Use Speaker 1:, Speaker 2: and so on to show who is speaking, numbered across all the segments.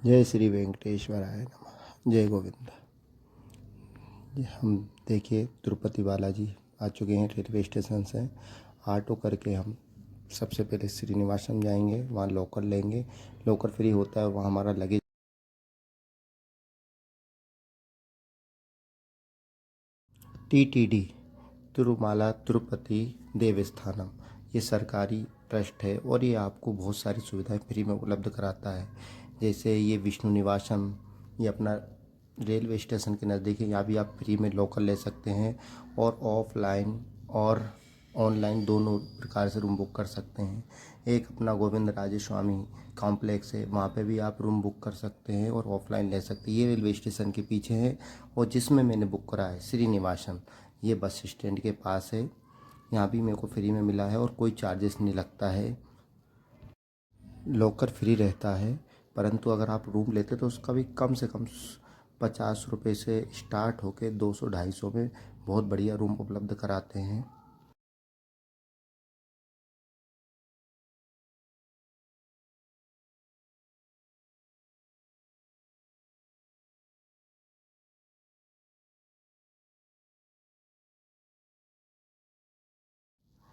Speaker 1: जय श्री वेंकटेश्वराय नमः। जय गोविंद। हम देखिए तिरुपति बालाजी आ चुके हैं, रेलवे स्टेशन से ऑटो करके हम सबसे पहले श्रीनिवासम जाएंगे। वहाँ लोकल लेंगे, लोकल फ्री होता है। वहाँ हमारा लगेज TTD तिरुमाला तिरुपति देवस्थानम, ये सरकारी ट्रस्ट है और ये आपको बहुत सारी सुविधाएं फ्री में उपलब्ध कराता है। जैसे ये विष्णु निवासम, ये अपना रेलवे स्टेशन के नज़दीक है। यहाँ भी आप फ्री में लोकल ले सकते हैं और ऑफलाइन और ऑनलाइन दोनों प्रकार से रूम बुक कर सकते हैं। एक अपना गोविंद राजे स्वामी कॉम्प्लेक्स है, वहाँ पे भी आप रूम बुक कर सकते हैं और ऑफलाइन ले सकते हैं। ये रेलवे स्टेशन के पीछे है और जिसमें मैंने बुक करा है श्रीनिवासम, ये बस स्टैंड के पास है। यहाँ भी मेरे को फ्री में मिला है और कोई चार्जेस नहीं लगता है। लॉकर फ्री रहता है, परंतु अगर आप रूम लेते तो उसका भी कम से कम 50 रुपये से स्टार्ट होके 200-250 में बहुत बढ़िया रूम उपलब्ध कराते हैं।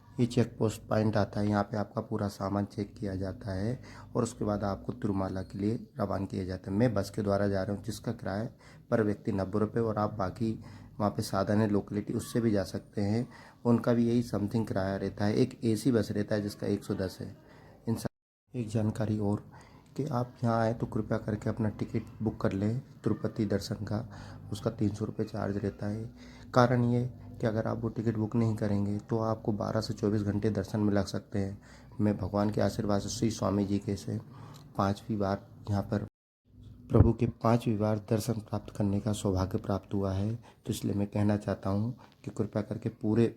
Speaker 1: ये चेक पोस्ट पॉइंट आता है, यहाँ पे आपका पूरा सामान चेक किया जाता है और उसके बाद आपको तिरुमाला के लिए रवाना किया जाता है। मैं बस के द्वारा जा रहा हूँ, जिसका किराया पर व्यक्ति 90 रुपये, और आप बाकी वहाँ पे साधन है लोकेलिटी, उससे भी जा सकते हैं। उनका भी यही समथिंग किराया रहता है। एक AC बस रहता है जिसका 110 है। इन सब एक जानकारी और कि आप यहाँ आए तो कृपया करके अपना टिकट बुक कर लें तिरुपति दर्शन का। उसका 300 रुपये चार्ज रहता है। कारण ये कि अगर आप वो टिकट बुक नहीं करेंगे तो आपको 12 से 24 घंटे दर्शन में लग सकते हैं। मैं भगवान के आशीर्वाद से श्री स्वामी जी के से 5वीं बार यहाँ पर प्रभु के 5वीं बार दर्शन प्राप्त करने का सौभाग्य प्राप्त हुआ है। तो इसलिए मैं कहना चाहता हूँ कि कृपया करके पूरे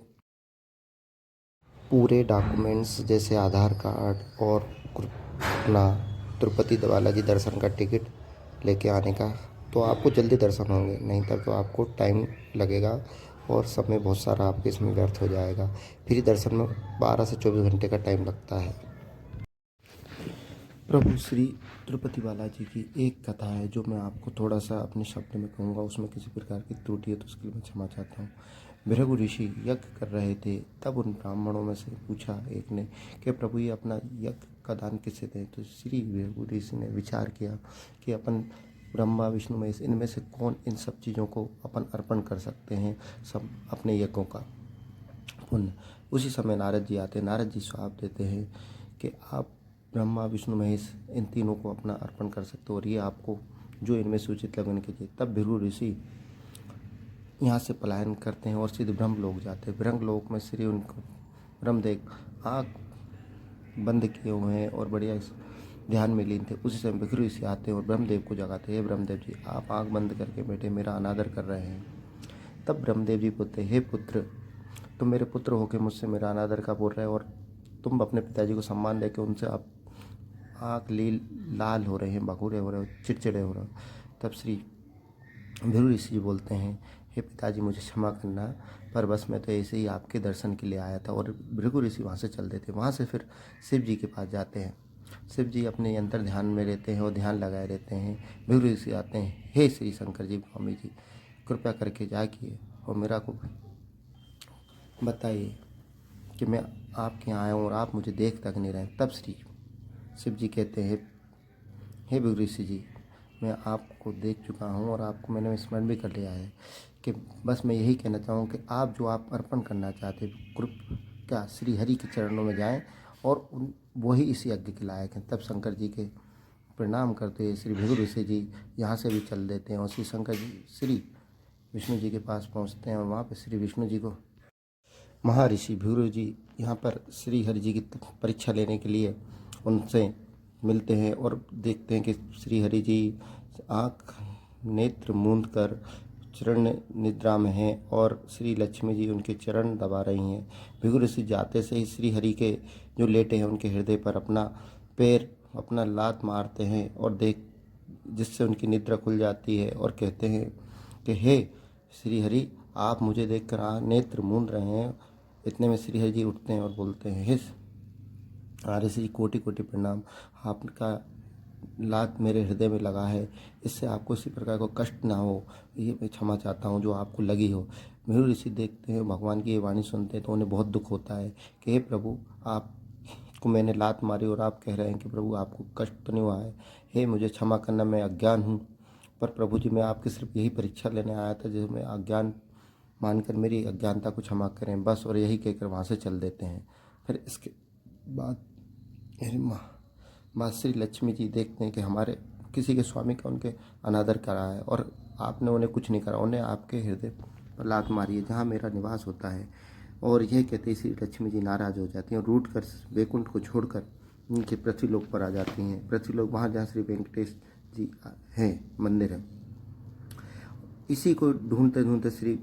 Speaker 1: पूरे डॉक्यूमेंट्स जैसे आधार कार्ड और अपना तिरुपति बालाजी दर्शन का टिकट लेके आने का, तो आपको जल्दी दर्शन होंगे। नहीं तब तो आपको टाइम लगेगा और समय बहुत सारा आपके इसमें व्यर्थ हो जाएगा। फ्री दर्शन में 12 से 24 घंटे का टाइम लगता है। प्रभु श्री तिरुपति बालाजी की एक कथा है जो मैं आपको थोड़ा सा अपने शब्द में कहूँगा। उसमें किसी प्रकार की त्रुटि है तो उसके लिए मैं क्षमा चाहता हूँ। भृगु ऋषि यज्ञ कर रहे थे, तब उन ब्राह्मणों में से पूछा एक ने कि प्रभु ये अपना यज्ञ का दान किसे दें। तो श्री भृगु ऋषि ने विचार किया कि अपन ब्रह्मा विष्णु महेश इनमें से कौन इन सब चीज़ों को अपन अर्पण कर सकते हैं, सब अपने यज्ञों का पुण्य। उसी समय नारद जी आते हैं। नारद जी श्राप देते हैं कि आप ब्रह्मा विष्णु महेश इन तीनों को अपना अर्पण कर सकते हो और ये आपको जो इनमें से उचित लगन कीजिए। तब भृगु ऋषि यहाँ से पलायन करते हैं और सीधे ब्रह्मलोक जाते हैं। ब्रह्मलोक में श्री उनको ब्रह्मदेव आँख बंद किए हुए हैं और बढ़िया ध्यान में लीन थे। उसी समय भृगु ऋषि आते हैं और ब्रह्मदेव को जगाते हैं। हे ब्रह्मदेव जी, आप आँख बंद करके बैठे मेरा अनादर कर रहे हैं। तब ब्रह्मदेव जी बोलते, हे पुत्र, तुम मेरे पुत्र होकर मुझसे मेरा अनादर का बोल रहे हो और तुम अपने पिताजी को सम्मान देके उनसे आप आँख लाल हो रहे हैं, भगूरे हो रहे हो, चिड़चिड़े हो रहे हो। तब श्री भृगु ऋषि जी बोलते हैं, हे पिताजी मुझे क्षमा करना, पर बस मैं तो ऐसे ही आपके दर्शन के लिए आया था। और भृगु ऋषि वहाँ से चल देते। वहाँ से फिर शिव जी के पास जाते हैं। शिव जी अपने यंत्र ध्यान में रहते हैं और ध्यान लगाए रहते हैं। भृगु ऋषि आते हैं, हे श्री शंकर जी स्वामी जी, कृपया करके जागिए और मेरा को बताइए कि मैं आपके यहाँ आया हूँ और आप मुझे देख तक नहीं रहे। तब श्री शिव जी कहते हैं, हे भृगु ऋषि जी, मैं आपको देख चुका हूँ और आपको मैंने स्मरण भी कर लिया है कि बस मैं यही कहना चाहूँ कि आप अर्पण करना चाहते कृपया श्री हरि के चरणों में जाएं और उन वही इस यज्ञ के लायक हैं। तब शंकर जी के प्रणाम करते हुए श्री भृगु ऋषि जी यहाँ से भी चल देते हैं और श्री शंकर जी श्री विष्णु जी के पास पहुँचते हैं और वहाँ पर श्री विष्णु जी को महर्षि भृगु जी यहाँ पर श्री हरि जी की परीक्षा लेने के लिए उनसे मिलते हैं और देखते हैं कि श्री हरि जी आँख नेत्र मूंद कर चरण निद्रा में हैं और श्री लक्ष्मी जी उनके चरण दबा रही हैं। भृगु ऋषि जाते से ही श्री हरि के जो लेटे हैं उनके हृदय पर अपना पैर अपना लात मारते हैं और जिससे उनकी निद्रा खुल जाती है और कहते हैं कि हे श्री हरि, आप मुझे देखकर नेत्र मूंद रहे हैं। इतने में श्री हरि जी उठते हैं और बोलते हैं, हे ऋषि कोटि कोटि प्रणाम, आपका लात मेरे हृदय में लगा है, इससे आपको किसी प्रकार को कष्ट ना हो, ये मैं क्षमा चाहता हूँ जो आपको लगी हो। मेरू ऋषि देखते हैं, भगवान की ये वाणी सुनते हैं तो उन्हें बहुत दुख होता है कि हे प्रभु, आपको मैंने लात मारी और आप कह रहे हैं कि प्रभु आपको कष्ट तो नहीं हुआ है। हे मुझे क्षमा करना, मैं अज्ञान हूँ। पर प्रभु जी, मैं आपकी सिर्फ यही परीक्षा लेने आया था जिसमें अज्ञान मानकर मेरी अज्ञानता को क्षमा करें बस। और यही कहकर वहाँ से चल देते हैं। फिर इसके बाद मेरी माँ श्री लक्ष्मी जी देखते हैं कि हमारे किसी के स्वामी का उनके अनादर करा है और आपने उन्हें कुछ नहीं करा, उन्हें आपके हृदय पर लात मारी है जहाँ मेरा निवास होता है। और यह कहते ही श्री लक्ष्मी जी नाराज हो जाती हैं और रूठ कर वैकुंठ को छोड़कर उनके पृथ्वीलोक पर आ जाती हैं। पृथ्वीलोक वहाँ जहाँ श्री वेंकटेश जी हैं, मंदिर है। इसी को ढूंढते ढूंढते श्री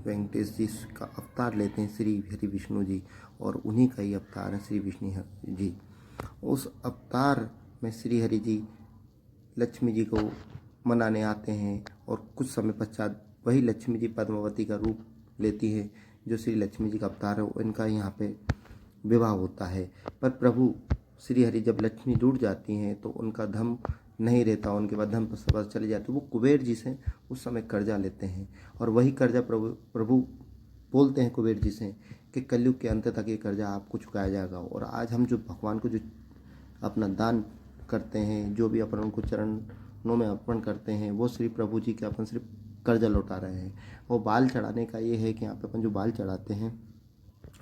Speaker 1: वेंकटेश जी का अवतार लेते हैं श्री हरि विष्णु जी, और उन्हीं का ही अवतार है श्री विष्णु जी। उस अवतार में श्री हरि जी लक्ष्मी जी को मनाने आते हैं और कुछ समय पश्चात वही लक्ष्मी जी पद्मावती का रूप लेती है, जो श्री लक्ष्मी जी का अवतार है। इनका यहाँ पे विवाह होता है। पर प्रभु श्री हरि जब लक्ष्मी रूठ जाती हैं तो उनका धम नहीं रहता, उनके बाद धम पर चले जाते, वो कुबेर जी से उस समय कर्जा लेते हैं। और वही कर्जा प्रभु बोलते हैं कुबेर जी से कि कलयुग के अंत तक ये कर्जा आपको चुकाया जाएगा। और आज हम जो भगवान को जो अपना दान करते हैं, जो भी अपन उनको चरणों में अर्पण करते हैं, वो श्री प्रभु जी के अपन सिर्फ कर्जा लौटा रहे हैं। वो बाल चढ़ाने का ये है कि यहाँ पे अपन जो बाल चढ़ाते हैं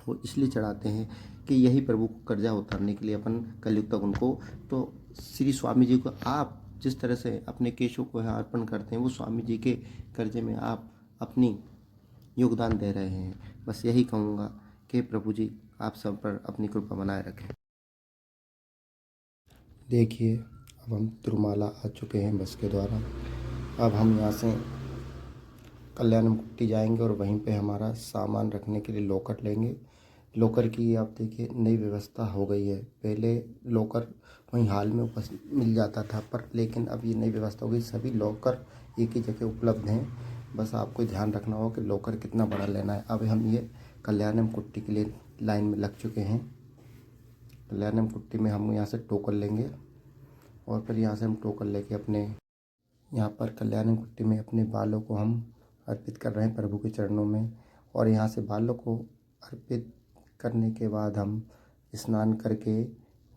Speaker 1: वो इसलिए चढ़ाते हैं कि यही प्रभु को कर्जा उतारने के लिए अपन कलयुग तक उनको, तो श्री स्वामी जी को आप जिस तरह से अपने केशों को यहाँ अर्पण करते हैं, वो स्वामी जी के कर्जे में आप अपनी योगदान दे रहे हैं। बस यही कहूँगा कि प्रभु जी आप सब पर अपनी कृपा बनाए रखें। देखिए, अब हम तिरुमाला आ चुके हैं बस के द्वारा। अब हम यहाँ से कल्याणम कुट्टी जाएंगे और वहीं पे हमारा सामान रखने के लिए लॉकर लेंगे। लॉकर की आप देखिए नई व्यवस्था हो गई है। पहले लॉकर वहीं हाल में उपस्थित मिल जाता था, पर लेकिन अब ये नई व्यवस्था हो गई, सभी लॉकर एक ही जगह उपलब्ध हैं। बस आपको ध्यान रखना होगा कि लॉकर कितना बड़ा लेना है। अब हम ये कल्याणम कुट्टी के लिए लाइन में लग चुके हैं। कल्याणम कुट्टी में हम यहाँ से टोकन लेंगे और फिर यहाँ से हम टोकन लेके अपने यहाँ पर कल्याणम कुट्टी में अपने बालों को हम अर्पित कर रहे हैं प्रभु के चरणों में। और यहाँ से बालों को अर्पित करने के बाद हम स्नान करके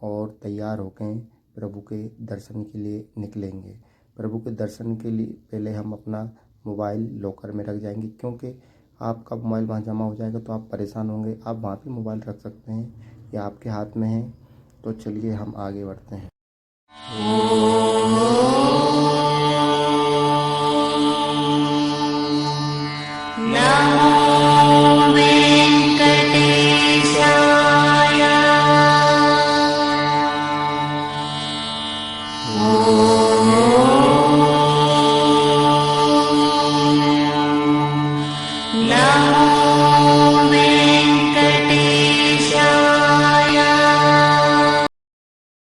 Speaker 1: और तैयार होकर प्रभु के दर्शन के लिए निकलेंगे। प्रभु के दर्शन के लिए पहले हम अपना मोबाइल लॉकर में रख जाएंगे, क्योंकि आपका मोबाइल वहाँ जमा हो जाएगा तो आप परेशान होंगे। आप वहाँ भी मोबाइल रख सकते हैं या आपके हाथ में है। तो चलिए हम आगे बढ़ते हैं।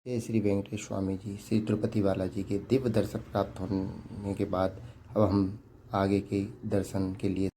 Speaker 1: जय श्री वेंकटेश स्वामी जी, श्री तिरुपति बालाजी के दिव्य दर्शन प्राप्त होने के बाद अब हम आगे के दर्शन के लिए